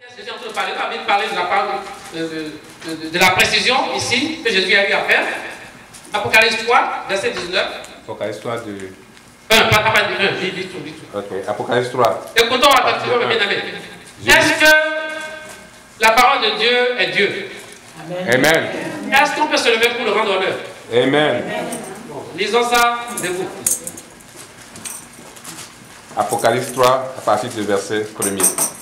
Je suis en train de parler de la parole de la précision ici que Jésus a eu à faire. Apocalypse 3, verset 19. Apocalypse 3 de... 1, pas du 1, dis tout. Ok, Apocalypse 3. Écoutons attentivement, mes bien-aimés. Est-ce que la parole de Dieu est Dieu? Amen. Est-ce qu'on peut se lever pour le rendre honneur? Amen. Bon, lisons ça de vous. Apocalypse 3, à partir du verset 1er.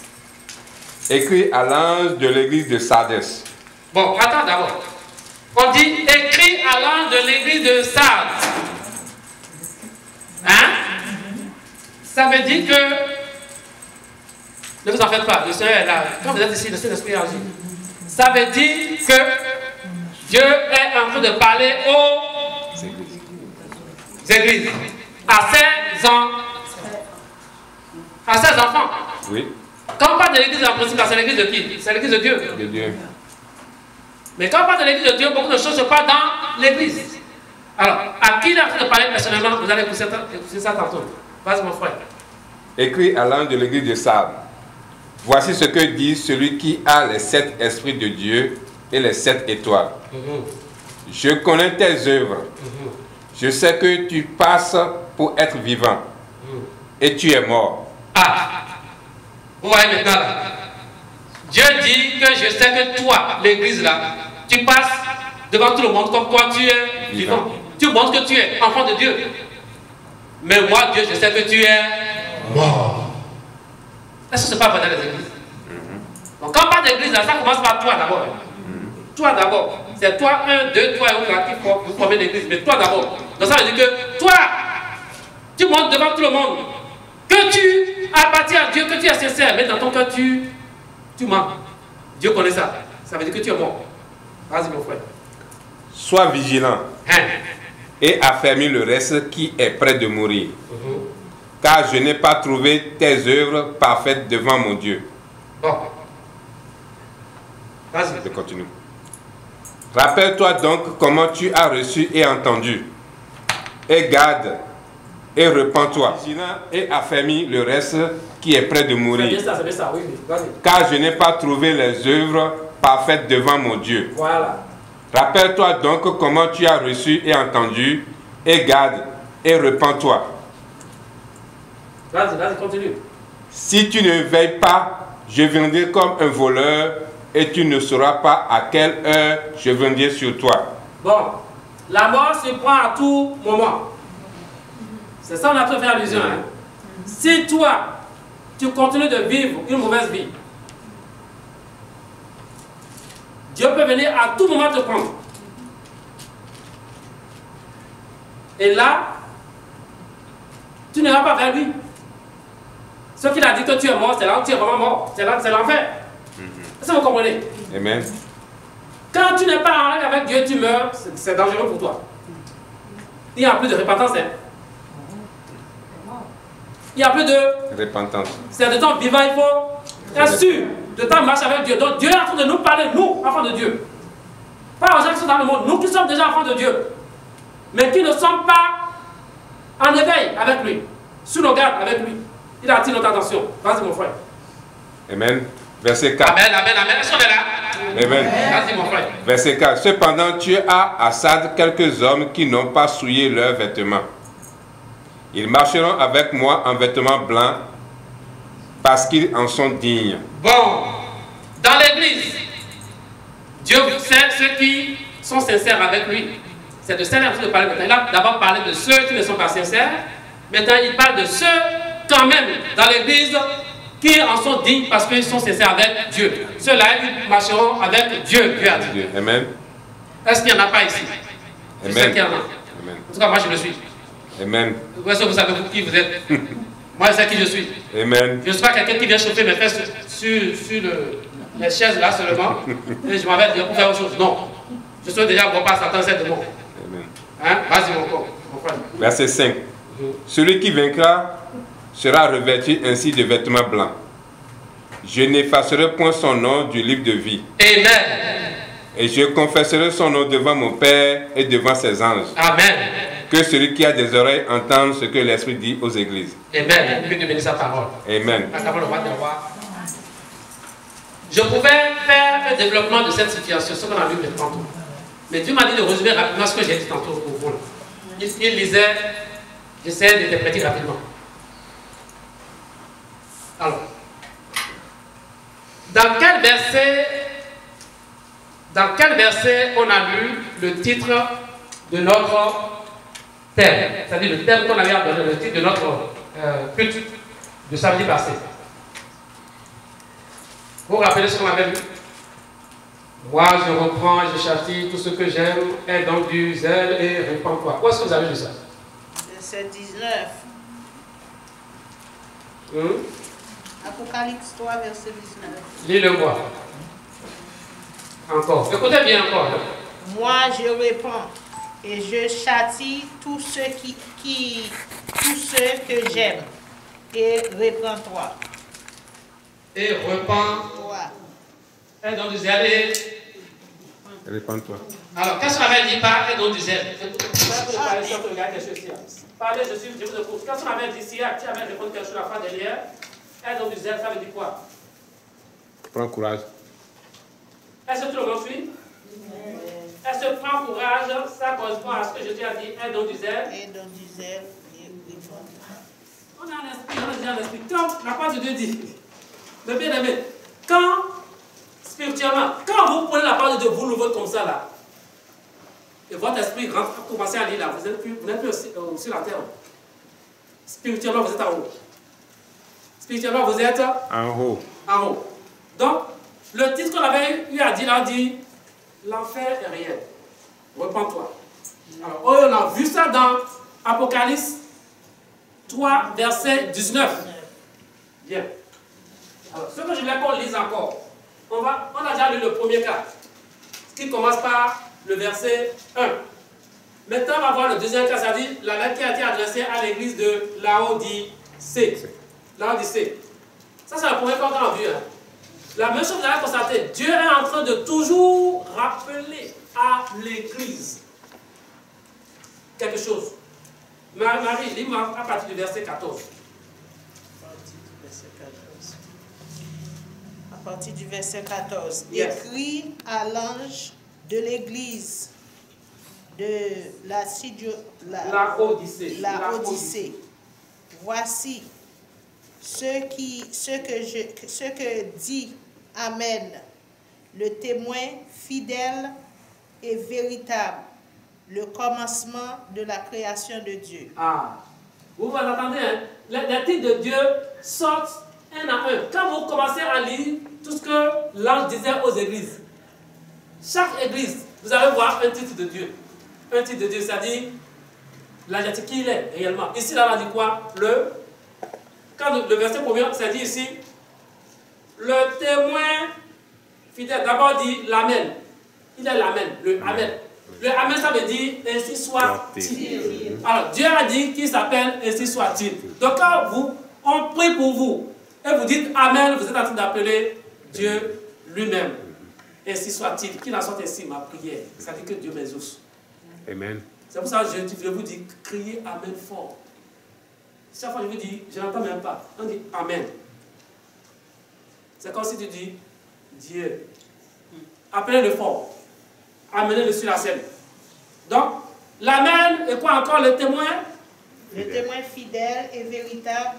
Écrit à l'ange de l'église de Sardes. Bon, attends d'abord. On dit écrit à l'ange de l'église de Sardes. Hein? Ça veut dire que, ne vous en faites pas, le Seigneur est là. Quand vous êtes ici, le Saint-Esprit agit. Ça veut dire que Dieu est en train de parler aux églises, à ses enfants. Oui. Quand on parle de l'église, en principe, c'est l'église de qui? C'est l'église de Dieu. De Dieu. Mais quand on parle de l'église de Dieu, beaucoup de choses se passent dans l'église. Alors, à qui il est en train de parler personnellement? Vous allez écouter ça tantôt. Vas-y, mon frère. Écrit à l'ange de l'église de Sardes. Voici ce que dit celui qui a les 7 esprits de Dieu et les 7 étoiles. Je connais tes œuvres. Je sais que tu passes pour être vivant. Et tu es mort. Ah, vous voyez maintenant là. Dieu dit que je sais que toi, l'église là, tu passes devant tout le monde comme quoi tu es vivant. Tu montres que tu es enfant de Dieu. Mais moi, Dieu, je sais que tu es mort. Est-ce que ce n'est pas vrai dans les églises? Donc quand on parle d'église là, ça commence par toi d'abord. Toi d'abord. C'est toi, 1, 2, 3 et autres là qui forment l'église. Mais toi d'abord. Donc ça veut dire que toi, tu montres devant tout le monde que tu appartiens à Dieu, que tu es sincère, mais dans ton cœur, tu mens. Dieu connaît ça. Ça veut dire que tu es mort. Vas-y, mon frère. Sois vigilant et affermis le reste qui est près de mourir. Car je n'ai pas trouvé tes œuvres parfaites devant mon Dieu. Bon. Vas-y. Je continue. Rappelle-toi donc comment tu as reçu et entendu. Et garde et repens-toi. Et affermis le reste qui est près de mourir. C'est bien ça, oui. Vas-y. Car je n'ai pas trouvé les œuvres parfaites devant mon Dieu. Voilà. Rappelle-toi donc comment tu as reçu et entendu, et garde et repens-toi. Vas-y, continue. Si tu ne veilles pas, je viendrai comme un voleur, et tu ne sauras pas à quelle heure je viendrai sur toi. Bon, la mort se prend à tout moment. C'est ça on a fait allusion. Hein? Si toi, tu continues de vivre une mauvaise vie, Dieu peut venir à tout moment te prendre. Et là, tu n'iras pas vers lui. Ce qu'il a dit que tu es mort, c'est là où tu es vraiment mort. C'est l'enfer. Est-ce que vous comprenez? Amen. Quand tu n'es pas en règle avec Dieu, tu meurs, c'est dangereux pour toi. Il n'y a plus de repentance. Hein? Il n'y a plus de repentance. C'est de temps vivant, il faut être sûr de temps marcher avec Dieu. Donc Dieu est en train de nous parler, nous, enfants de Dieu. Pas aux gens qui sont dans le monde, nous qui sommes déjà enfants de Dieu. Mais qui ne sommes pas en éveil avec lui, sous nos gardes avec lui. Il attire notre attention. Vas-y mon frère. Amen. Verset 4. Amen. Est-ce qu'on est là? Amen. Vas-y mon frère. Verset 4. Cependant, tu as à Sardes quelques hommes qui n'ont pas souillé leurs vêtements. Ils marcheront avec moi en vêtements blancs parce qu'ils en sont dignes. Bon, dans l'église, Dieu sait ceux qui sont sincères avec lui. C'est de ça qu'il de parler maintenant. Il a d'abord parlé de ceux qui ne sont pas sincères. Maintenant, il parle de ceux quand même dans l'église qui en sont dignes parce qu'ils sont sincères avec Dieu. Ceux-là, ils marcheront avec Dieu. Dieu a dit. Amen. Est-ce qu'il n'y en a pas ici? Je sais qu'il y en a. Amen. En tout cas, moi je le suis. Amen. Est-ce que vous savez qui vous êtes? Moi je sais qui je suis. Amen. Je ne suis pas quelqu'un qui vient chauffer mes fesses sur les chaises là seulement. Et je m'en vais dire pour faire autre chose. Non. Je suis déjà bon pas Satan, c'est de moi. Amen. Hein? Vas-y mon frère. Verset 5. Celui qui vaincra sera revêtu ainsi de vêtements blancs. Je n'effacerai point son nom du livre de vie. Amen. Et je confesserai son nom devant mon Père et devant ses anges. Amen. Que celui qui a des oreilles entende ce que l'Esprit dit aux églises. Amen. Dieu bénisse sa parole. Amen. Je pouvais faire un développement de cette situation, ce qu'on a vu tantôt. Mais Dieu m'a dit de résumer rapidement ce que j'ai dit tantôt pour vous. Il lisait, j'essaie d'interpréter rapidement. Alors, dans quel verset on a lu le titre de notre thème, c'est-à-dire le thème qu'on avait donné, le titre de notre culte de samedi passé? Vous vous rappelez ce qu'on avait lu? Moi, je reprends et je châtie tout ce que j'aime, aie donc du zèle et répands-toi. Où est-ce que vous avez lu ça? Verset 19. Apocalypse 3, verset 19. Lis-le-moi. Encore. Écoutez bien encore. Moi, je répands et je châtie tous ceux que j'aime. Et répands-toi. Et repens-toi. Aie donc du zèle et Répands-toi. alors, qu'est-ce qu'on avait dit par et donc du zèle? Parlez, je vous écoute. Qu'est-ce qu'on avait dit ici? Tu avais répondu quelque chose à la fin derrière. Et donc du zèle, ça veut dire quoi? Prends courage. Est-ce que tout le monde suit? Est-ce que prends courage, ça correspond à ce que je t'ai dit, et donc du zèle? Et donc du zèle et répands-toi. On a l'esprit, on a déjà l'esprit. Comme la parole de Dieu dit, le bien-aimé, quand, spirituellement, quand vous prenez la parole de Dieu, vous l'ouvrez comme ça là, et votre esprit rentre, vous commencez à lire là, vous n'êtes plus sur la terre. Spirituellement, vous êtes en haut. Spirituellement, vous êtes en haut. En haut. Donc, le titre qu'on avait eu à dire là dit, l'enfer est réel. Repends-toi. Alors, on a vu ça dans Apocalypse 3, verset 19. Bien. Alors, ce que je voulais qu'on lise encore, on a déjà lu le premier cas, qui commence par le verset 1. Maintenant, on va voir le deuxième cas, c'est-à-dire la lettre qui a été adressée à l'église de Laodicée. Laodicée. Ça, c'est le premier cas qu'on a vu. Hein. La même chose, vous avez constaté, Dieu est en train de toujours rappeler à l'église quelque chose. Marie, lis-moi à partir du verset 14. À partir du verset 14. Yes. Écrit à l'ange de l'église de Laodicée. Voici ce que dit Amen, le témoin fidèle et véritable, le commencement de la création de Dieu. Ah, vous entendez, hein? Les titres de Dieu sortent un à un. Quand vous commencez à lire tout ce que l'ange disait aux églises, chaque église, vous allez voir un titre de Dieu. Un titre de Dieu, c'est-à-dire l'adjectif qui il est réellement. Ici, là, on dit quoi? Quand le verset premier, c'est dit ici, le témoin fidèle, d'abord dit l'Amen. Il est l'Amen, le Amen. Le Amen, ça veut dire ainsi soit-il. Alors, Dieu a dit qu'il s'appelle ainsi soit-il. Donc, quand on prie pour vous et vous dites Amen, vous êtes en train d'appeler Dieu lui-même. Ainsi soit-il. Qu'il en soit ainsi ma prière. Ça dit que Dieu m'exauce. Amen. C'est pour ça que je vous dis, criez Amen fort. Chaque fois que je vous dis, je n'entends même pas. On dit Amen. C'est comme si tu dis Dieu. Appelez-le fort. Amenez-le sur la scène. Donc, l'Amen et quoi encore? Le témoin? Le témoin fidèle et véritable,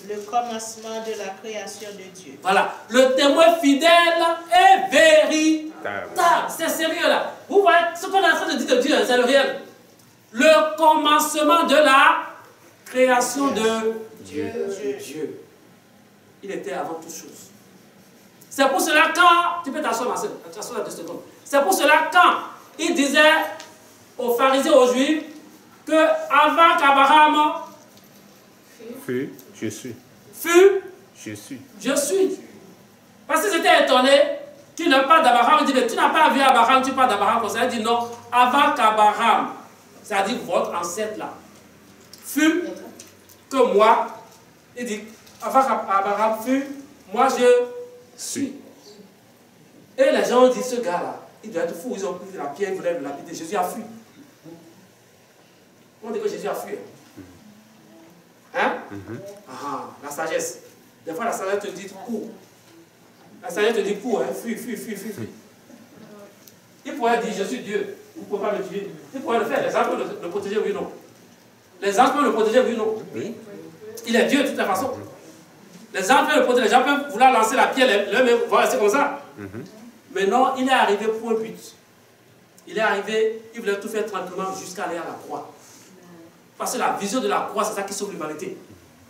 le commencement de la création de Dieu. Voilà. Le témoin fidèle et véritable. C'est sérieux là. Vous voyez ce qu'on est en train de dire de Dieu, c'est le réel. Le commencement de la création de Dieu. Il était avant toute chose. C'est pour cela quand, tu peux t'asseoir ma soeur, t'asseoir 2 secondes. C'est pour cela quand il disait aux pharisiens, aux juifs, que avant qu'Abraham Fut, je suis. Fut, je suis. Je suis. Parce qu'ils étaient étonnés qu'il n'a pas d'Abraham. Il dit, mais tu n'as pas vu Abraham, tu parles d'Abraham comme ça. Il dit non, avant qu'Abraham, c'est-à-dire votre ancêtre là, fut que moi, il dit, avant qu'Abraham fut, moi je suis. Et les gens ont dit, ce gars-là, il doit être fou, ils ont pris la pierre, ils voulaient le lapider. Jésus a fui. On dit que Jésus a fui. Hein? Ah, la sagesse. Des fois, la sagesse te dit, cours. Le Seigneur te dit, cours, hein, fuis. Il pourrait dire, je suis Dieu, vous ne pouvez pas me tuer. Il pourrait le faire, les anges peuvent le protéger, oui ou non. Les anges peuvent le protéger, oui ou non. Il est Dieu de toute façon. Les anges peuvent le protéger, les gens peuvent vouloir lancer la pierre, l'homme va rester comme ça. Mais non, il est arrivé pour un but. Il est arrivé, il voulait tout faire tranquillement jusqu'à aller à la croix. Parce que la vision de la croix, c'est ça qui sauve l'humanité.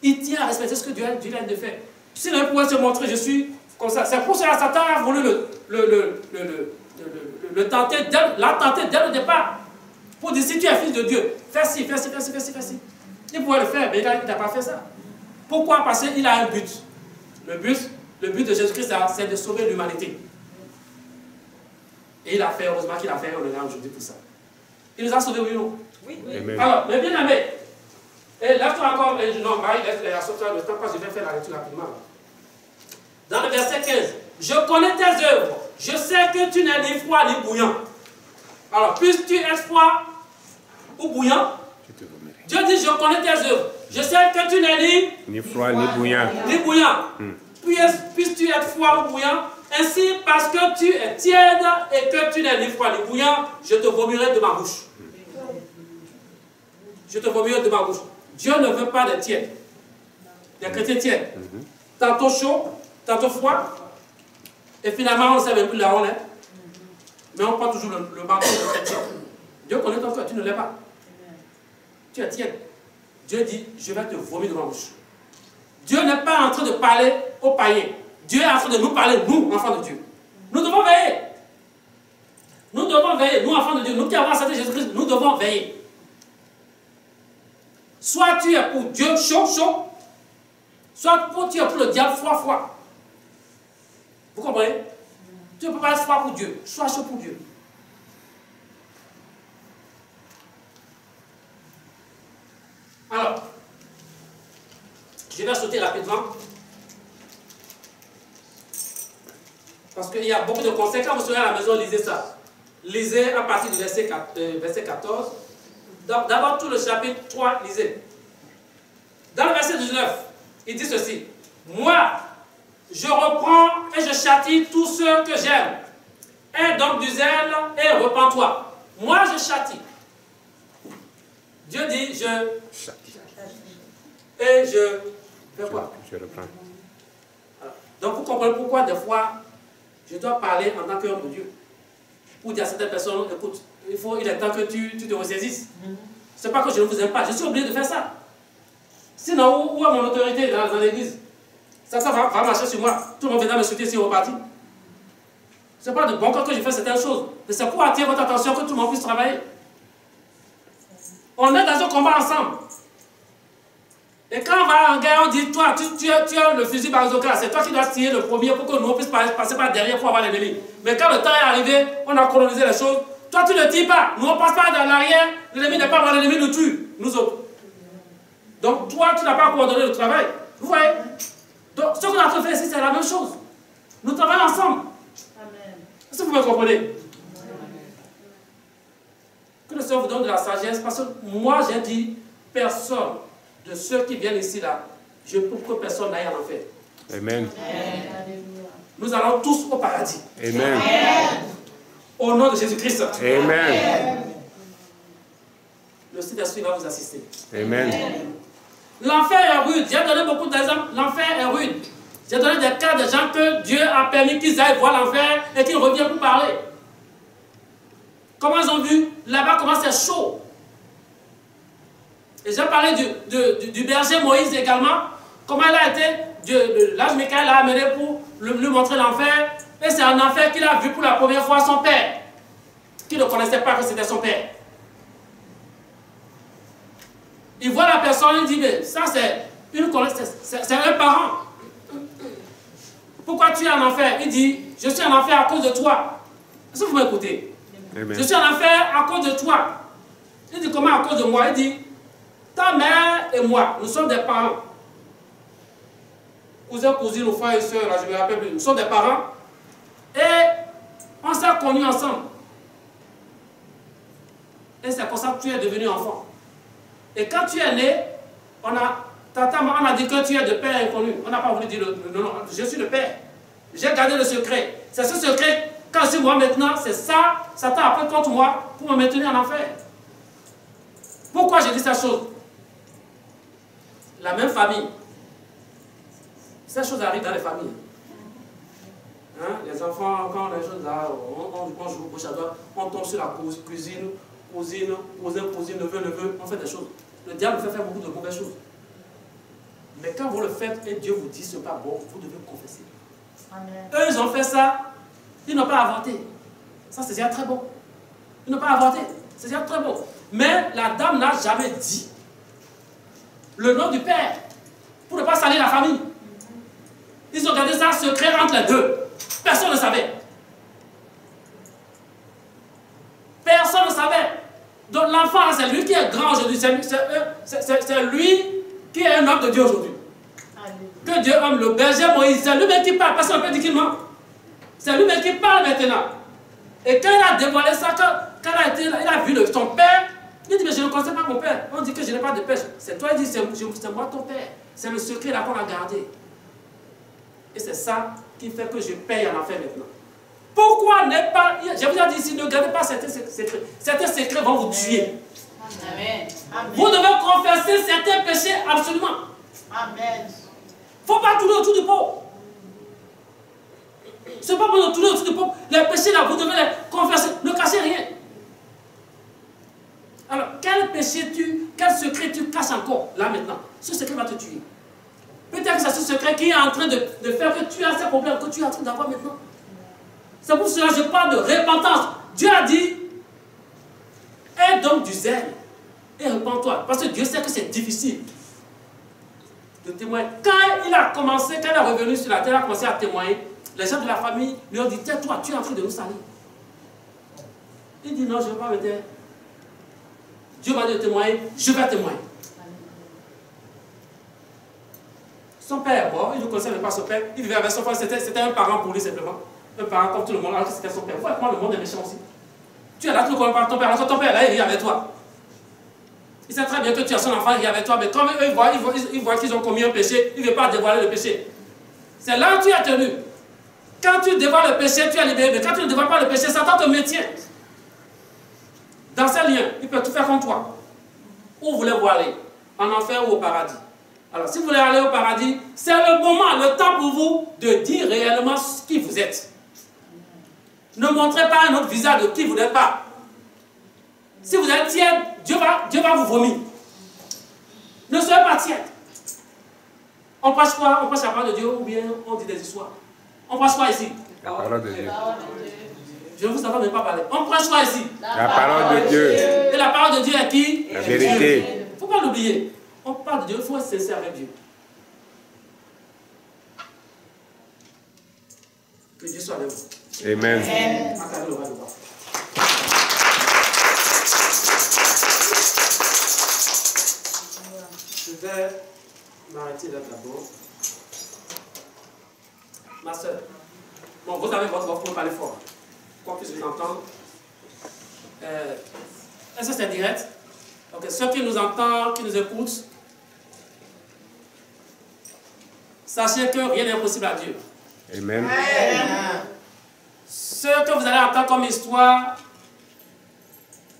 Il tient à respecter ce que Dieu a dit de faire. Si l'homme pouvait se montrer, je suis comme ça. C'est pour cela que Satan a voulu le tenter, l'a tenté dès le départ. Pour dire, si tu es fils de Dieu, fais ci, fais ci. Il pouvait le faire, mais il n'a pas fait ça. Pourquoi? Parce qu'il a un but. Le but de Jésus-Christ, c'est de sauver l'humanité. Et il a fait, heureusement qu'il a fait, on est là aujourd'hui pour ça. Il nous a sauvés, oui ou non? Oui. Alors, mais bien aimé, et lève-toi encore, et non, Marie, laisse-la sortir le temps, parce que je vais faire la lecture rapidement. Dans le verset 15, je connais tes œuvres, je sais que tu n'es ni froid ni bouillant. Alors, puisque tu es froid ou bouillant, Dieu dit, je connais tes œuvres, je sais que tu n'es ni froid ni bouillant. Puisque tu es froid ou bouillant, ainsi, parce que tu es tiède et que tu n'es ni froid ni bouillant, je te vomirai de ma bouche. Je te vomirai de ma bouche. Dieu ne veut pas des tièdes. Des chrétiens tièdes. Tantôt chaud, tantôt froid. Et finalement, on ne sait même plus là où on est. Mais on prend toujours le bandeau de chrétien. Dieu connaît ton cœur, tu ne l'es pas. Tu es tiède. Dieu dit, je vais te vomir de ma bouche. Dieu n'est pas en train de parler aux païens. Dieu est en train de nous parler, nous, enfants de Dieu. Nous devons veiller. Nous devons veiller, nous, enfants de Dieu. Nous qui avons accepté Jésus-Christ, nous devons veiller. Soit tu es pour Dieu chaud, soit tu es pour le diable froid. Vous comprenez? Tu ne peux pas être froid pour Dieu, sois chaud pour Dieu. Alors, je vais sauter rapidement. Parce qu'il y a beaucoup de conseils. Quand vous serez à la maison, lisez ça. Lisez à partir du verset 14. D'abord, tout le chapitre 3, lisez. Dans le verset 19, il dit ceci. Moi, je reprends et je châtie tous ceux que j'aime. Aie donc du zèle et repens-toi. Moi, je châtie. Dieu dit, je châtie. Et je fais quoi? Je reprends. Donc, vous comprenez pourquoi, des fois, je dois parler en tant qu'homme de Dieu. Pour dire à certaines personnes, écoute, il est temps que tu te ressaisisses. Ce n'est pas que je ne vous aime pas, je suis obligé de faire ça. Sinon, où est mon autorité dans l'église? Ça va marcher sur moi. Tout le monde viendra me souhaiter si on est reparti. Ce n'est pas de bon cœur que je fais certaines choses. Mais c'est pour attirer votre attention que tout le monde puisse travailler. On est dans un combat ensemble. Et quand on va en guerre, on dit, toi, tu as le fusil bazooka, c'est toi qui dois tirer le premier pour que nous puissions passer par derrière pour avoir l'ennemi. Mais quand le temps est arrivé, on a colonisé les choses, toi tu ne tires pas, nous on passe pas dans l'arrière, l'ennemi n'est pas mort, l'ennemi nous tue, nous autres. Donc toi, tu n'as pas coordonné le travail. Vous voyez? Donc ce qu'on a fait ici, c'est la même chose. Nous travaillons ensemble. Est-ce que vous me comprenez? Que le Seigneur vous donne de la sagesse, parce que moi j'ai dit, personne de ceux qui viennent ici là, je peux que personne n'aille en enfer. Amen. Nous allons tous au paradis. Amen. Au nom de Jésus-Christ. Amen. Le Saint-Esprit va vous assister. Amen. L'enfer est rude. J'ai donné beaucoup d'exemples. L'enfer est rude. J'ai donné des cas de gens que Dieu a permis qu'ils aillent voir l'enfer et qu'ils reviennent pour parler. Comment ils ont vu? Là-bas, comment c'est chaud. Et j'ai parlé du berger Moïse également. Comment il a été, l'ange Michael l'a amené pour lui montrer l'enfer. Et c'est un enfer qu'il a vu pour la première fois son père. Qui ne connaissait pas que c'était son père. Il voit la personne, il dit, mais ça c'est un parent. Pourquoi tu es en enfer? Il dit, je suis en enfer à cause de toi. Est-ce que vous m'écoutez? Je suis en enfer à cause de toi. Il dit, comment à cause de moi? Il dit, ta mère et moi, nous sommes des parents. Cousins, cousines, frères et soeurs, là, je me rappelle plus. Nous sommes des parents. Et on s'est connus ensemble. Et c'est pour ça que tu es devenu enfant. Et quand tu es né, on a dit que tu es de père inconnu. On n'a pas voulu dire le nom. Je suis le père. J'ai gardé le secret. C'est ce secret, quand je suis moi maintenant, c'est ça, Satan a pris contre moi pour me maintenir en enfer. Pourquoi j'ai dit cette chose? La même famille. Cette chose arrive dans les familles. Hein? Les enfants, quand les choses là, on joue au gauche à droite, on tombe sur la cuisine, cousine, neveu, on fait des choses. Le diable fait faire beaucoup de mauvaises choses. Mais quand vous le faites et Dieu vous dit ce n'est pas bon, vous devez confesser. Amen. Eux, ils ont fait ça, ils n'ont pas avorté. Ça, c'est déjà très bon. Ils n'ont pas avorté, c'est déjà très bon. Mais la dame n'a jamais dit le nom du père pour ne pas salir la famille. Ils ont gardé ça secret entre les deux. Personne ne savait. Personne ne savait. Donc l'enfant, c'est lui qui est grand aujourd'hui. C'est lui qui est un homme de Dieu aujourd'hui. Que Dieu aime le berger Moïse. C'est lui-même qui parle. Personne ne peut dire qu'il ment. C'est lui-même qui parle maintenant. Et quand il a dévoilé ça, quand il a vu son père, il dit, mais je ne connais pas mon père. On dit que je n'ai pas de père. C'est toi, il dit, c'est moi ton père. C'est le secret là qu'on a gardé. Et c'est ça qui fait que je paye en enfer maintenant. Pourquoi ne pas... Je vous ai dit ici, ne gardez pas certains secrets. Certains secrets vont vous tuer. Amen. Vous devez confesser certains péchés absolument. Amen. Il ne faut pas tourner autour du pot. Ce n'est pas pour tourner autour du pot. Les péchés là, vous devez les confesser. Ne cachez rien. Alors, quel péché quel secret tu caches encore, là maintenant? Ce secret va te tuer. Peut-être que c'est ce secret qui est en train de faire que tu as ces problèmes que tu es en train d'avoir maintenant. C'est pour cela que je parle de repentance. Dieu a dit, aie donc du zèle et repens-toi. Parce que Dieu sait que c'est difficile de témoigner. Quand il a commencé, quand il est revenu sur la terre, il a commencé à témoigner, les gens de la famille lui ont dit, tais-toi, tu es en train de nous salir. Il dit, non, je ne vais pas me taire. Dieu m'a dit de témoigner, je vais témoigner. Son père, bon, il ne connaissait même pas son père, il vivait avec son père, c'était un parent pour lui simplement. Un parent comme tout le monde, alors que c'était son père. Vous voyez comment le monde est méchant aussi. Tu es là, tu ne connais pas ton père, alors que ton père là, il vit avec toi. Il sait très bien que tu as son enfant, il vit avec toi, mais comme eux, ils voient qu'ils ont commis un péché, il ne veut pas dévoiler le péché. C'est là où tu es tenu. Quand tu dévoiles le péché, tu es libéré, mais quand tu ne dévoiles pas le péché, Satan te maintient. Dans ces liens, il peut tout faire contre toi. Où voulez-vous aller? En enfer ou au paradis? Alors, si vous voulez aller au paradis, c'est le moment, le temps pour vous de dire réellement qui vous êtes. Ne montrez pas un autre visage de qui vous n'êtes pas. Si vous êtes tiède, Dieu va vous vomir. Ne soyez pas tiède. On prêche quoi? On prêche la parole de Dieu ou bien on dit des histoires? On prêche quoi ici? La parole de Dieu. Je ne vous entends même pas parler. On prêche quoi ici? La parole de Dieu. Et la parole de Dieu est qui? La vérité. Il ne faut pas l'oublier. On parle de Dieu, il faut être sincère avec Dieu. Que Dieu soit avec vous. Amen. Acclamez le roi du roi. Je vais m'arrêter là d'abord. Ma soeur, bon, vous avez votre voix pour parler fort. Qu'on puisse vous entendre. Est-ce que c'est direct? Ok, ceux qui nous entendent, qui nous écoutent, sachez que rien n'est impossible à Dieu. Amen. Ce que vous allez entendre comme histoire,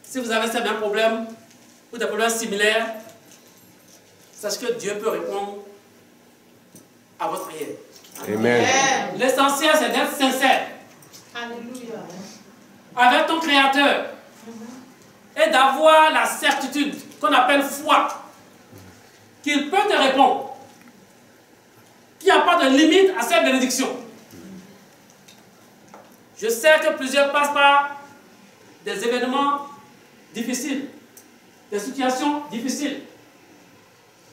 si vous avez certains problèmes ou des problèmes similaires, sachez que Dieu peut répondre à votre prière. Amen. L'essentiel, c'est d'être sincère. Alléluia. Avec ton Créateur. Et d'avoir la certitude qu'on appelle foi. Qu'il peut te répondre. Qu'il n'y a pas de limite à cette bénédiction. Je sais que plusieurs passent par des événements difficiles, des situations difficiles,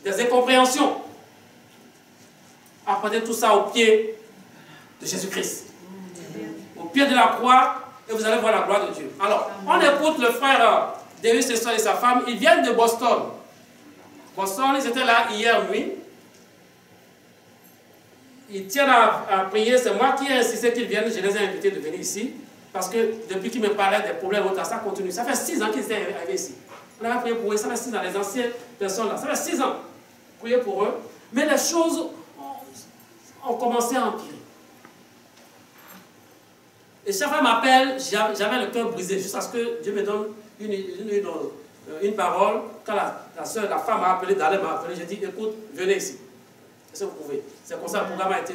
des incompréhensions. Apprenez tout ça au pied de Jésus-Christ. Au pied de la croix, et vous allez voir la gloire de Dieu. Alors, on écoute le frère David Sesson et sa femme. Ils viennent de Boston. Boston, ils étaient là hier nuit. Ils tiennent à prier. C'est moi qui ai insisté qu'ils viennent. Je les ai invités de venir ici. Parce que depuis qu'ils me parlaient des problèmes, ça continue. Ça fait 6 ans qu'ils étaient arrivés ici. On a prié pour eux. Ça fait 6 ans. Les anciennes personnes là. Ça fait 6 ans. Prier pour eux. Mais les choses ont commencé à empirer. Et chaque fois qu'elle m'appelle, j'avais le cœur brisé, jusqu'à ce que Dieu me donne une parole. Quand la femme m'a appelé, Dalem m'a appelé, j'ai dit, écoute, venez ici. Est-ce que vous pouvez? C'est comme ça que le programme a été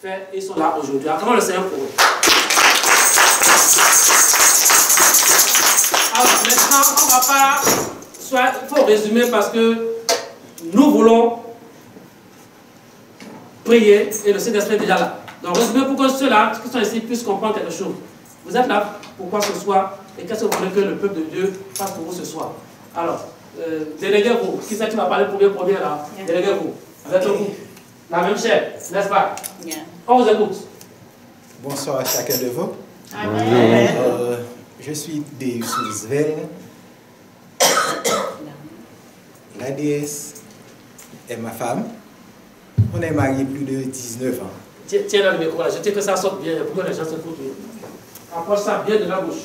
fait, et ils sont là aujourd'hui. Acclamons le Seigneur pour eux. Alors maintenant, on ne va pas... Il faut résumer parce que nous voulons prier et le Saint-Esprit est déjà là. Donc résumez pour que ceux-là qui sont ici puissent comprendre quelque chose. Vous êtes là pourquoi ce soir et qu'est-ce que vous voulez que le peuple de Dieu fasse pour vous ce soir. Alors, déléguez-vous. Qui c'est qui va parler premier là? Déléguez-vous. Avec vous. La même chair, n'est-ce pas? On vous écoute. Bonsoir à chacun de vous. Amen. Je suis Deus Roosevelt. La déesse est ma femme. On est mariés plus de 19 ans. Tiens le micro là, je dis que ça sorte bien pour que les gens se foutent. Approche ça bien de la bouche.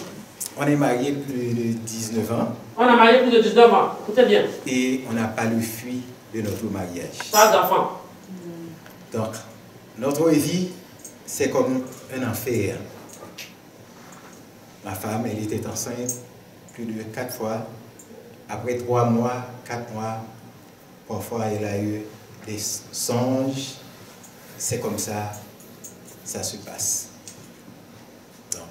On est mariés plus de 19 ans. On a marié plus de 19 ans, écoutez bien. Et on n'a pas le fruit de notre mariage. Pas d'enfant. Donc, notre vie, c'est comme un enfer. Ma femme, elle était enceinte plus de 4 fois. Après 3 mois, 4 mois, parfois elle a eu des songes. C'est comme ça, ça se passe. Donc,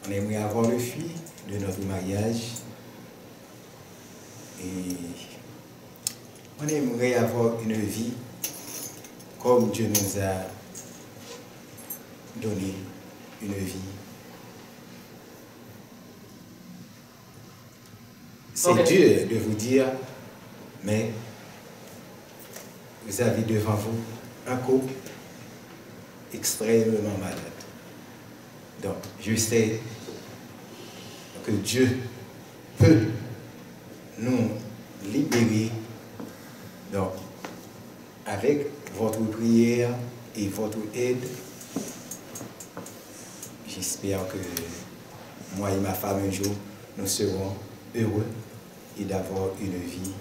on aimerait avoir le fruit de notre mariage. Et on aimerait avoir une vie comme Dieu nous a donné une vie. C'est dur de vous dire, mais vous avez devant vous un couple extrêmement malade. Donc, je sais que Dieu peut nous libérer. Donc, avec votre prière et votre aide, j'espère que moi et ma femme un jour, nous serons heureux et d'avoir une vie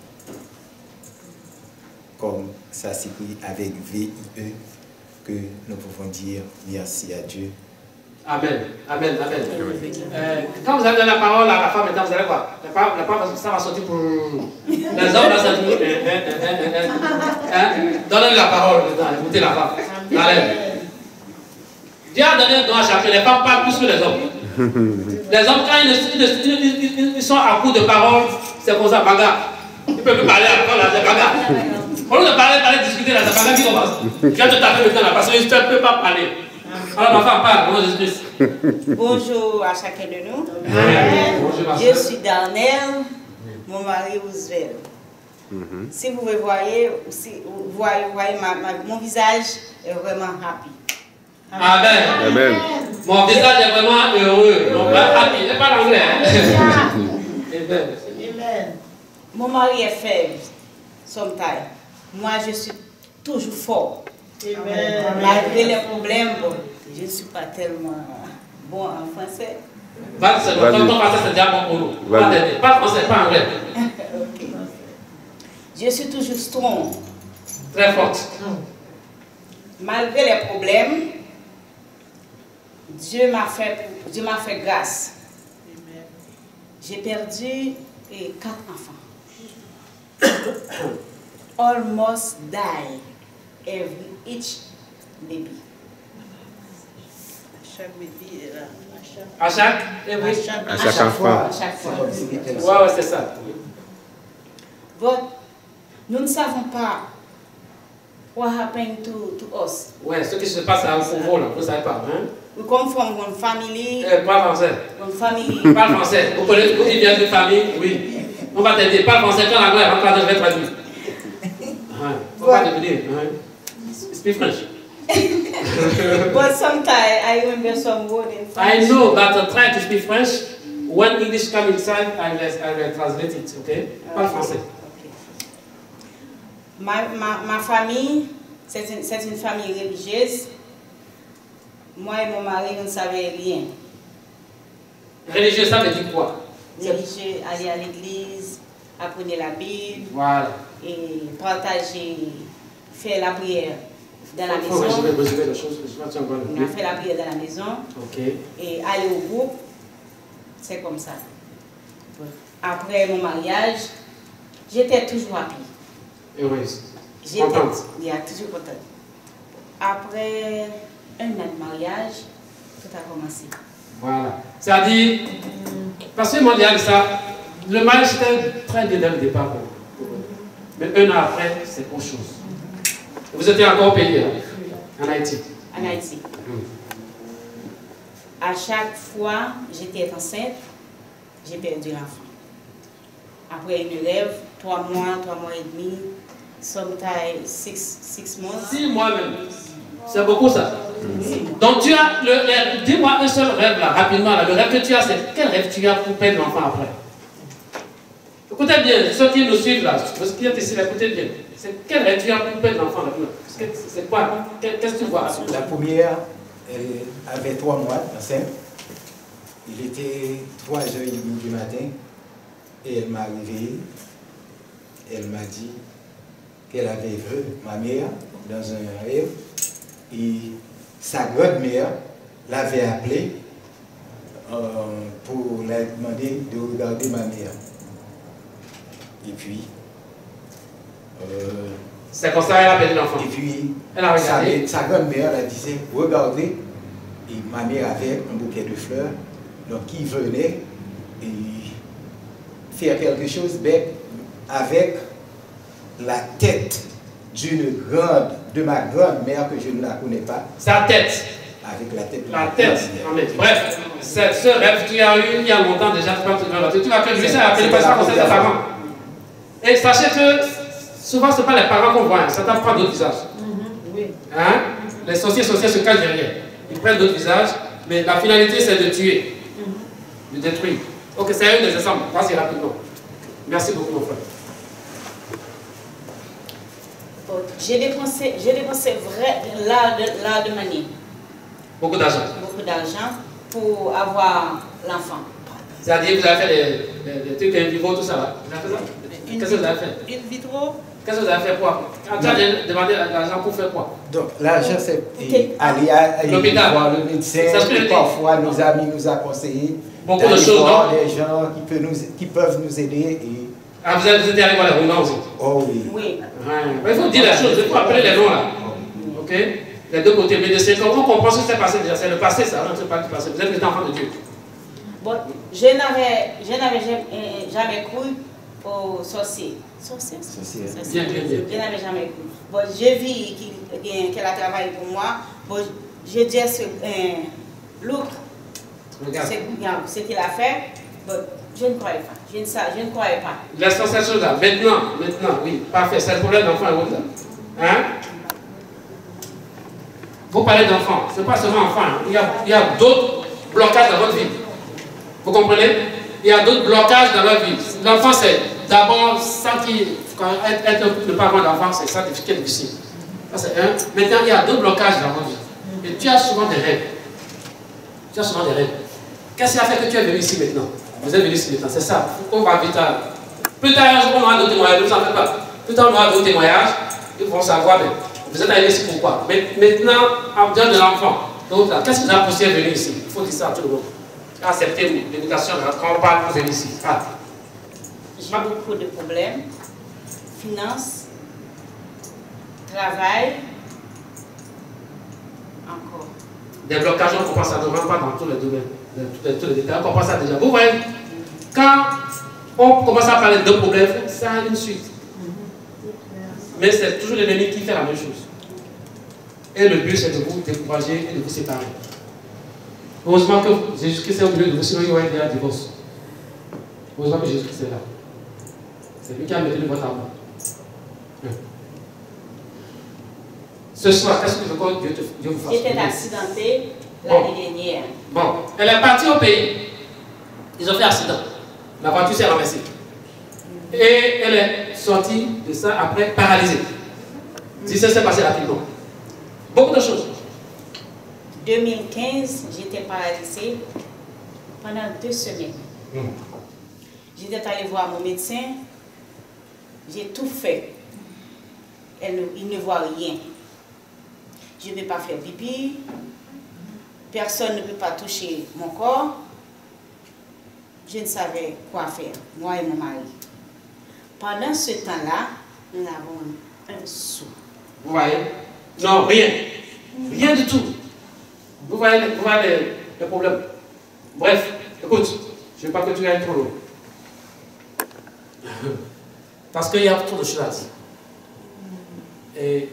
comme ça s'écrit avec VIE, que nous pouvons dire merci à Dieu. Amen, amen, amen. Quand vous avez donné la parole à la femme, maintenant vous allez voir. La parole, ça va sortir pour les hommes, là, ça dit. Donnez la parole maintenant, écoutez la femme. Allez. Dieu a donné un don à chacun, les femmes parlent plus que les hommes. Les hommes, quand ils sont à court de parole, c'est comme ça, bagarre. Ils ne peuvent plus parler à la là, c'est bagarre. Au lieu de parler, discuter, là, c'est bagarre qui commence. Je viens de taper maintenant là, parce que je ne peux pas parler. Alors ma femme parle, bonjour Jésus-Christ. Bonjour à chacun de nous. Bonjour, Je suis Darnell, mon mari Roosevelt. Si vous me voyez, mon visage est vraiment happy. Amen. Amen. Mon visage est vraiment heureux. Donc, happy, c'est pas l'anglais. Amen. Mon mari est faible, sometimes. Moi, je suis toujours fort. Amen. Malgré les problèmes, bon, je ne suis pas tellement bon en français. Quand on passe, c'est déjà bon pour nous. Pas français, pas anglais. Okay. Je suis toujours strong. Très forte. Malgré les problèmes, Dieu m'a fait grâce. J'ai perdu 4 enfants. Almost die each baby. Chaque bébé est là. À chaque enfant. À chaque fois. Ouais, c'est ça. But nous ne savons pas what happened to us. Ouais, ce qui se passe à vous, là, vous ne savez pas. Hein? We come from one family. Parle français. One family. Parle français. Vous connaissez, vous qui vient d'une famille, oui. On va t'aider. Parle français quand l'anglais rentre là, je vais traduire. Faut pas te dire. Speak French. But sometimes I remember some word in French. I know, but try to speak French. When English comes inside, I will translate it, okay? Parle français. Okay. Ma famille, c'est une famille religieuse. Moi et mon mari, nous ne savions rien. Religieux, ça veut dire quoi? Religieux, aller à l'église, apprendre la Bible, Voilà. et partager, faire la prière dans la Faut maison. résumer les choses, je vois que tu as encore le On a fait la prière dans la maison. Ok. Et aller au groupe, c'est comme ça. Après mon mariage, j'étais toujours happy. Heureuse. J'étais toujours contente. Après un an de mariage, tout a commencé. Voilà. C'est-à-dire, parce que moi, il ça, le mariage était très bien dès le départ. Mais un an après, c'est autre chose. Vous étiez encore au pays, hein, en Haïti. En Haïti. À chaque fois, j'étais enceinte, j'ai perdu l'enfant. Après, il me lève, 3 mois et demi, sometimes 6 mois. 6 mois même. C'est beaucoup ça. Donc tu as, dis-moi un seul rêve là, rapidement. Là. Le rêve que tu as, c'est quel rêve tu as pour perdre l'enfant après? Écoutez bien, ceux qui nous suivent là, ceux qui êtes ici, écoutez bien. C'est quel rêve tu as pour perdre l'enfant là? C'est quoi? Qu'est-ce que tu vois? La première, elle avait 3 mois enceinte. Il était 3h30 du matin et elle m'a réveillé. Elle m'a dit qu'elle avait vu ma mère dans un rêve et sa grand-mère l'avait appelée pour la demander de regarder ma mère. Et puis, c'est comme ça qu'elle a perdu l'enfant. Et puis, elle a regardé. Sa grand-mère elle disait, regardez, et ma mère avait un bouquet de fleurs, donc qui venait et faire quelque chose avec la tête de ma grand-mère que je ne la connais pas. Sa tête. Avec la tête de la tête. Bref, ce rêve tu as eu il y a longtemps déjà, tu vas faire lui, ça appelle pas ça comme ses parents. Et sachez que souvent ce n'est pas les parents qu'on voit, ça prend d'autres visages. Oui. Hein? Les sorciers se cachent derrière. Ils prennent d'autres visages, mais la finalité c'est de tuer, de détruire. Ok, c'est un des exemples. Vas-y rapidement. Merci beaucoup mon frère. J'ai dépensé là de manière. Beaucoup d'argent. Beaucoup d'argent pour avoir l'enfant. C'est-à-dire que vous avez fait des trucs in vivo, tout ça là. Qu'est-ce que vous avez fait? In vitro. Qu'est-ce que vous avez fait pour? Tu as demandé l'argent pour faire quoi? Donc l'argent c'est aller voir le médecin, parfois nos amis nous ont conseillé. Beaucoup de choses, non? Des gens qui peuvent nous aider. Et... Ah, vous êtes arrivé à les aussi? Oh oui. Oui. Ouais. Il faut dire la chose, il faut appeler les noms là. Ok? Les deux côtés. Mais comment on comprend ce qui s'est passé déjà? C'est le passé ça, c'est pas le passé. Vous êtes les enfants de Dieu. Bon, je n'avais jamais cru aux sorciers. Sorciers? Bien. Je n'avais jamais cru. Bon, j'ai vu qu'elle a travaillé pour moi. Bon, je dis look, c'est ce qu'il a fait. Bon, je ne croyais pas. Je ne croyais pas. Laissons cette chose-là. Maintenant, oui, parfait. C'est le problème d'enfant et autres là. Hein? Vous parlez d'enfant, ce n'est pas seulement enfant. Hein. Il y a d'autres blocages dans votre vie. Vous comprenez? Il y a d'autres blocages dans votre vie. L'enfant, c'est d'abord ça qui. Être le parent d'enfant, c'est ça qui est difficile. Ça, c'est un. Maintenant, il y a d'autres blocages dans votre vie. Et tu as souvent des rêves. Qu'est-ce qui a fait que tu es venu ici maintenant? Vous êtes venu ici maintenant, c'est ça. On va vite. Plus tard, on aura d'autres témoignages, ne vous en faites pas. Plus tard, on aura d'autres témoignages. Ils vont savoir, mais vous êtes allé ici pourquoi? Mais maintenant, en dehors de l'enfant, qu'est-ce qui vous a poussé à venir ici? Il faut dire ça à tout le monde. Acceptez l'éducation, quand on parle, vous êtes ici. J'ai beaucoup de problèmes. Finances, travail, encore. Des blocages, on comprend ça, ne rentre pas dans tous les domaines, tous les détails, on comprend ça déjà. Vous voyez, quand on commence à parler de problèmes, ça a une suite. Mais c'est toujours l'ennemi qui fait la même chose. Et le but, c'est de vous décourager et de vous séparer. Heureusement que Jésus-Christ est au milieu de vous, sinon il y aurait déjà un divorce. Heureusement que Jésus-Christ est là. C'est lui qui a maintenu votre amour. Ce soir, qu'est-ce que Dieu vous fasse? J'étais accidentée l'année dernière. Bon, elle est partie au pays. Ils ont fait accident. La voiture s'est renversée. Et elle est sortie de ça après paralysée. Si ça s'est passé rapidement. Beaucoup de choses. 2015, j'étais paralysée pendant 2 semaines. J'étais allée voir mon médecin. J'ai tout fait. Il ne voit rien. je ne peux pas faire pipi, personne ne peut pas toucher mon corps. Je ne savais quoi faire, moi et mon mari. Pendant ce temps-là, nous avons un sou. Vous voyez? Non, rien. Rien du tout. Vous voyez les problèmes. Bref, écoute, je ne veux pas que tu ailles trop loin. Parce qu'il y a trop de choses à dire. Et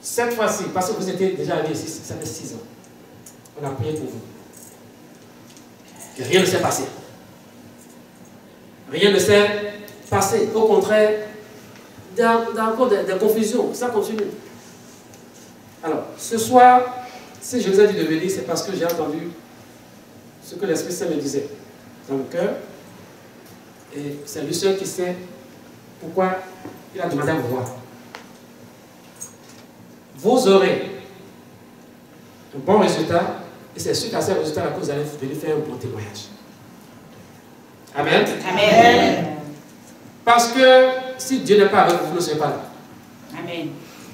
cette fois-ci, parce que vous étiez déjà arrivé ici, ça fait 6 ans, on a prié pour vous. Et rien ne s'est passé. Rien ne s'est passé. Au contraire, il y a encore des confusions. Ça continue. Alors, ce soir, si je vous ai dit de venir, c'est parce que j'ai entendu ce que l'Esprit Saint me disait dans le cœur. Et c'est lui seul qui sait pourquoi il a demandé à vous voir. Vous aurez un bon résultat, et c'est suite à ce résultat-là que vous allez venir faire un bon témoignage. Amen. Amen. Parce que si Dieu n'est pas avec vous, vous ne serez pas là. Amen.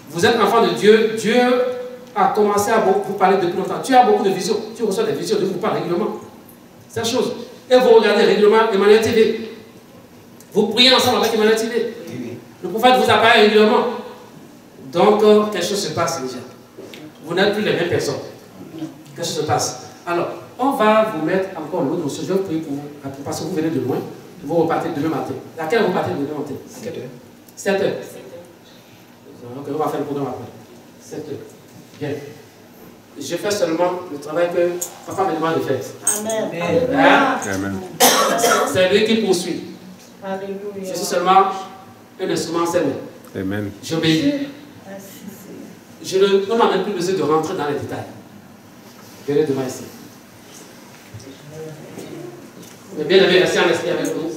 Vous êtes enfant de Dieu. Dieu a commencé à vous parler depuis longtemps. Tu as beaucoup de visions. Tu reçois des visions. Dieu vous parle régulièrement. C'est la chose. Et vous regardez régulièrement Emmanuel TV. Vous priez ensemble avec Emmanuel TV. Le prophète vous apparaît régulièrement. Donc, quelque chose se passe déjà. Vous n'êtes plus les mêmes personnes. Quelque chose se passe. Alors, on va vous mettre encore l'autre notion. Je vais prier pour vous. Parce que vous venez de loin. Vous repartez demain matin. Laquelle vous partez demain matin? 7 heures. 7 heures. Donc, on va faire le programme après. 7 heures. Bien. Je fais seulement le travail que papa me demande de faire. Amen. Hein? Amen. C'est lui qui poursuit. Alléluia. Je suis seulement un instrument en scène. Amen. J'obéis. On n'a même plus besoin de rentrer dans les détails. Venez devant ici. Mais bien aimé, restez en esprit avec nous.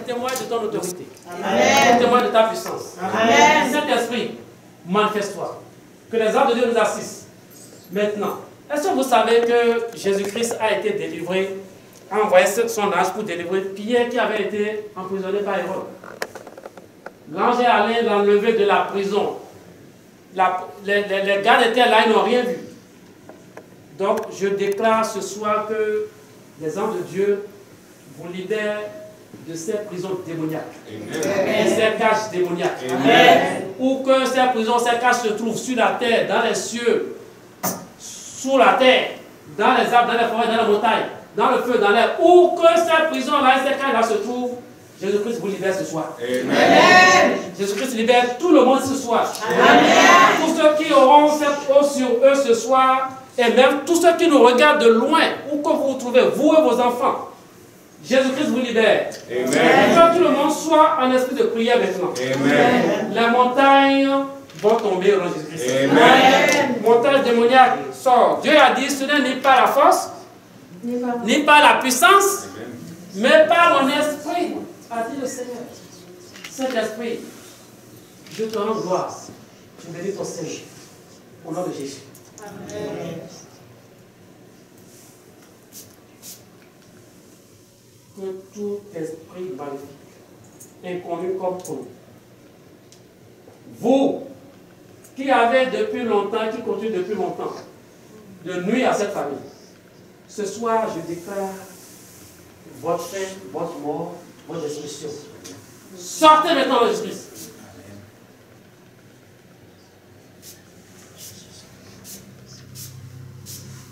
Témoigne de ton autorité. Amen. Témoigne de ta puissance. Amen. Saint-Esprit, manifeste-toi. Que les âmes de Dieu nous assistent. Maintenant, est-ce que vous savez que Jésus-Christ a été délivré, a envoyé son ange pour délivrer Pierre qui avait été emprisonné par Hérode? L'ange est allé l'enlever de la prison. Les gardes étaient là, ils n'ont rien vu. Donc, je déclare ce soir que les anges de Dieu vous libèrent de ces prisons démoniaques. Et ces cages démoniaques. Ou que ces prisons, ces cages se trouvent sur la terre, dans les cieux, sous la terre, dans les arbres, dans les forêts, dans les montagnes, dans le feu, dans l'air. Où que ces prisons-là et ces cages-là se trouvent, Jésus-Christ vous libère ce soir. Jésus-Christ libère tout le monde ce soir. Tous ceux qui auront cette eau sur eux ce soir, et même tous ceux qui nous regardent de loin, où que vous vous trouvez, vous et vos enfants, Jésus-Christ vous libère. Et que tout le monde soit en esprit de prière maintenant. Les montagnes vont tomber au nom de Jésus-Christ. Montagne démoniaque sort. Dieu a dit, ce n'est ni par la force, ni par la puissance, mais par mon esprit, a dit le Seigneur. Saint-Esprit, je te rends gloire. Je bénis ton Seigneur. Au nom de Jésus. Amen. Que tout esprit maléfique, inconnu comme tout, vous qui avez depuis longtemps, qui continuez depuis longtemps, de nuire à cette famille, ce soir je déclare votre fin, votre mort, votre destruction. Sortez maintenant de Jésus-Christ.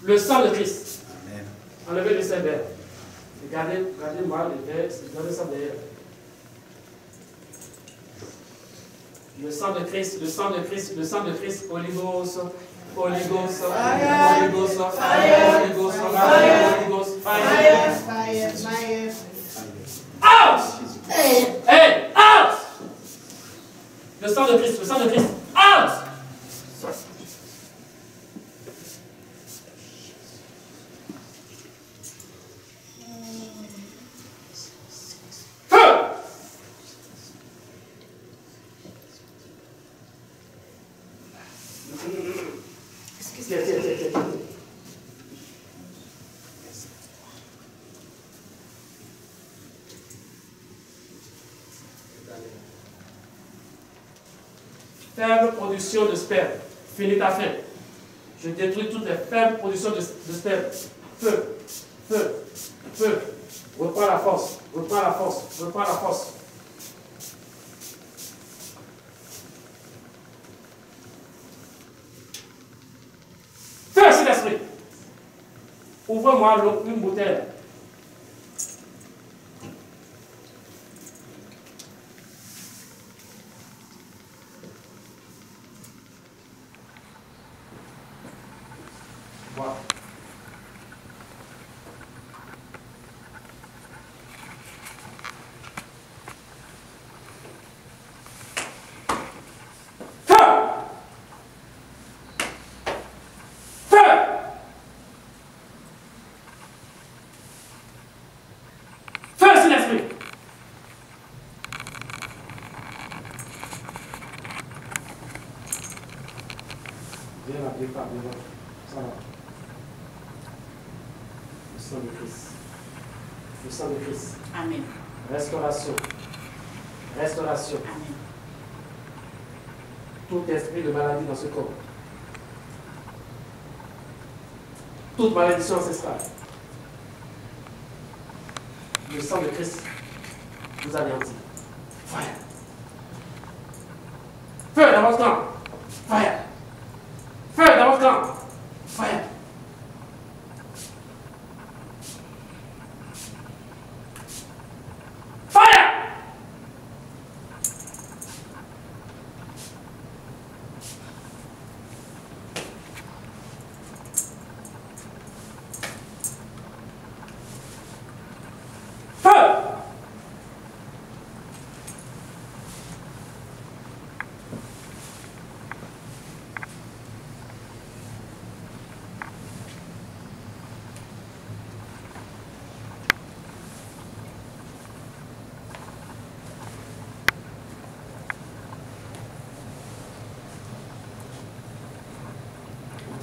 Le sang de Christ. Enlevez le sévère. Regardez-moi le verre, regardez ça derrière. Le sang de Christ, le sang de Christ, le sang de Christ, Holy Ghost, Holy Ghost, Holy Ghost, Holy Ghost, Holy Ghost, fire. Out! Hey, out! Le sang de Christ, out! faible production de sperme. Finis ta faim. Je détruis toutes les faibles productions de sperme. Feu, feu, feu. Reprends la force, reprends la force, reprends la force. Feu, Saint-Esprit. Ouvre-moi l'eau, une bouteille. Voilà. Viens la départ devant. Ça va. Le sang de Christ. Le sang de Christ. Amen. Restauration. Restauration. Amen. Tout esprit de maladie dans ce corps. Toute malédiction ancestrale. Le sang de Christ vous anéantit. Fire. Feu dans votre camp. Fire. Feu dans votre camp. Fire. Fire. Feu.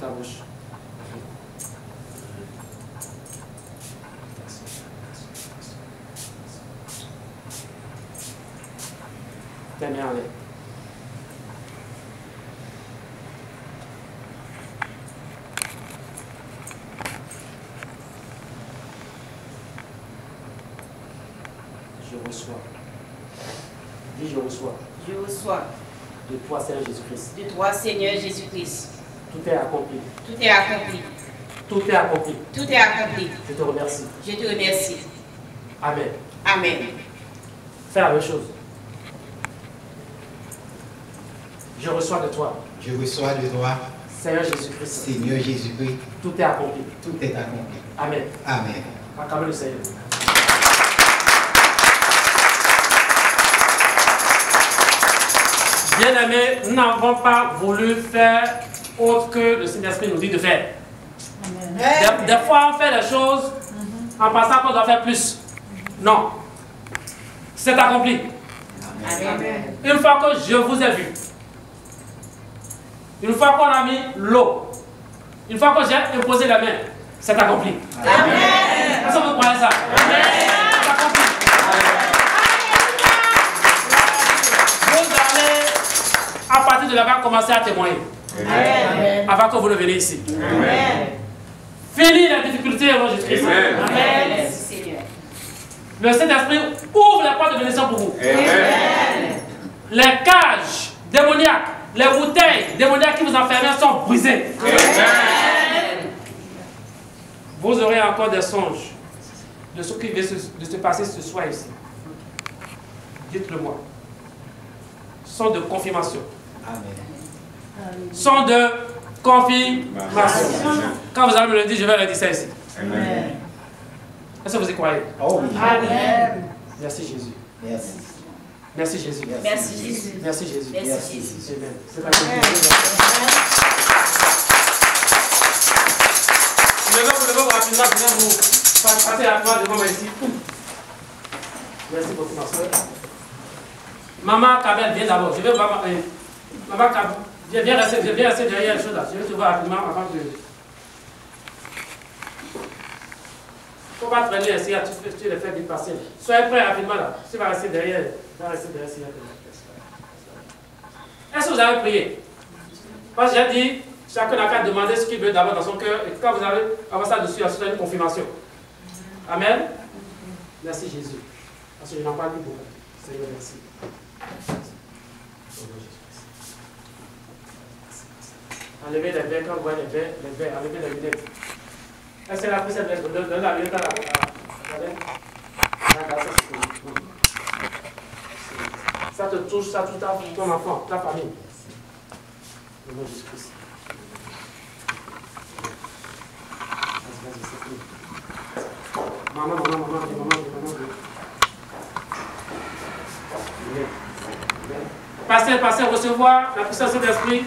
Ta bouche. Tes mains en l'air. Je reçois. Dis je reçois. Je reçois De toi, Seigneur Jésus-Christ. de toi, Seigneur Jésus-Christ. Tout est accompli. Tout est accompli. Tout est accompli. Tout est accompli. Je te remercie. Je te remercie. Amen. Amen. Fais la même chose. Je reçois de toi, Je reçois de toi, Seigneur Jésus-Christ. Seigneur Jésus-Christ, Tout est accompli. tout est accompli. Amen. Amen. Acclamez le Seigneur. Bien-aimés, nous n'avons pas voulu faire autre que le Saint-Esprit nous dit de faire. Des fois, on fait les choses en pensant qu'on doit faire plus. Non. C'est accompli. Amen. Une fois que je vous ai vu, une fois qu'on a mis l'eau, une fois que j'ai imposé la main, c'est accompli. Amen. Est-ce que vous croyez ça? Amen. C'est accompli. Vous allez, à partir de là-bas, commencer à témoigner. Amen. Avant que vous ne veniez ici. Amen. Fini la difficulté au nom de Jésus-Christ. Amen. Merci, Seigneur. Le Saint-Esprit ouvre la porte de bénédiction pour vous. Amen. Les cages démoniaques, les bouteilles démoniaques qui vous enfermaient sont brisées. Amen. Vous aurez encore des songes de ce qui va se passer ce soir ici. Dites-le moi. Sont de confirmation. Amen. Sont de confirmation. Quand vous allez me le dire, je vais le dire ça ici. Amen. Est-ce que vous y croyez? Oh oui. Amen. Merci Jésus. Merci. Merci Jésus. Merci, Jésus. Merci Jésus. Merci, Jésus. Amen. C'est pas Levez-vous rapidement, je vais vous passer à toi devant moi ici. Merci beaucoup, ma soeur. Maman Kabel, viens d'abord. Je vais voir Maman Kabel. Viens rester derrière les choses là. Je vais te voir rapidement avant que. Il ne faut pas traîner ici, tu les fais vite passer. Soyez prêts rapidement là. Tu vas rester derrière. Tu vas rester derrière. Est-ce que vous avez prié? Parce que j'ai dit, chacun n'a qu'à demander ce qu'il veut d'abord dans son cœur, et quand vous avez avoir ça dessus, c'est une confirmation. Amen. Merci Jésus. Parce que je n'en parle plus beaucoup. Seigneur, merci. Enlevez les verres, quand vous voyez les verres, enlevez les lunettes. Est-ce que la prise de la lunette à ça te touche, ça touche ton enfant, ta famille. Au nom de Jésus-Christ. Maman. Passez, recevoir la puissance de l'esprit.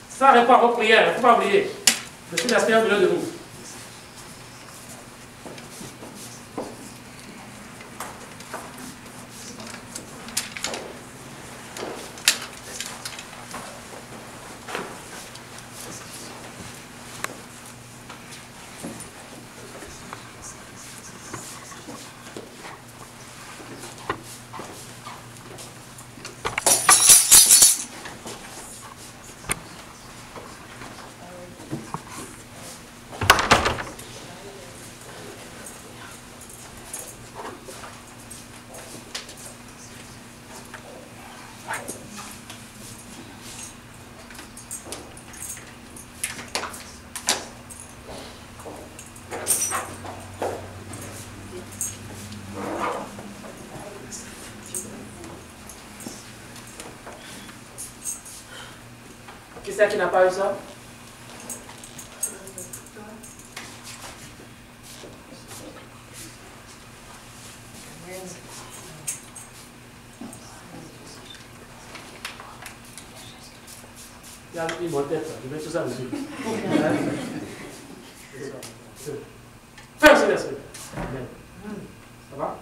Ça répond à vos prières, il ne faut pas oublier. Le Saint-Esprit est au milieu de nous. Qui c'est qui n'a pas eu ça? Il y a une bonne tête, je mets tout ça dessus. Fais aussi l'esprit. Amen. Ça va?